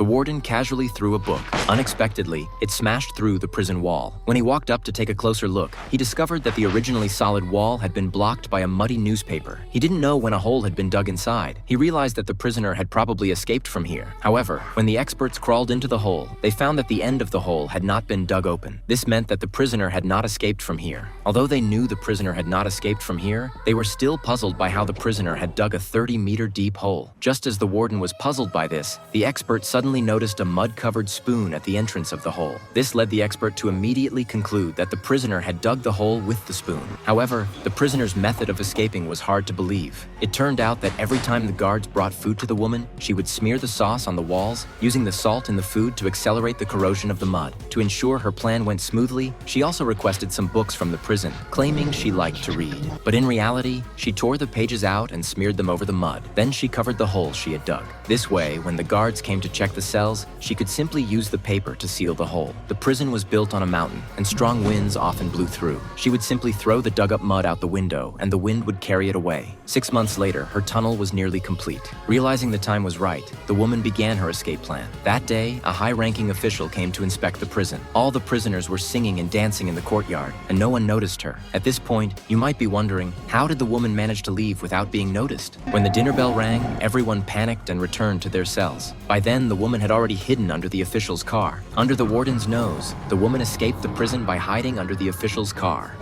the warden casually threw a book. Unexpectedly, it smashed through the prison wall. When he walked up to take a closer look, he discovered that the originally solid wall had been blocked by a muddy newspaper. He didn't know when a hole had been dug inside. He realized that the prisoner had probably escaped from here. However, when the experts crawled into the hole, they found that the end of the hole had not been dug open. This meant that the prisoner had not escaped from here. Although they knew the prisoner had not escaped from here, they were still puzzled by how the prisoner had dug a 30-meter deep hole. Just as the warden was puzzled by this, the expert suddenly noticed a mud-covered spoon at the entrance of the hole. This led the expert to immediately conclude that the prisoner had dug the hole with the spoon. However, the prisoner's method of escaping was hard to believe. It turned out that every time the guards brought food to the woman, she would smear the sauce on the walls, using the salt in the food to accelerate the corrosion of the mud. To ensure her plan went smoothly, she also requested some books from the prison, claiming she liked to read. But in reality, she tore the pages out and smeared them over the mud. Then she covered the hole she had dug. This way, when the guards came to check the cells, she could simply use the paper to seal the hole. The prison was built on a mountain, and strong winds often blew through. She would simply throw the dug-up mud out the window, and the wind would carry it away. 6 months later, her tunnel was nearly complete. Realizing the time was right, the woman began her escape plan. That day, a high-ranking official came to inspect the prison. All the prisoners were singing and dancing in the courtyard, and no one noticed her. At this point, you might be wondering, how did the woman manage to leave without being noticed? When the dinner bell rang, everyone panicked and returned to their cells. By then, the woman had already hidden under the official's car. Under the warden's nose, the woman escaped the prison by hiding under the official's car.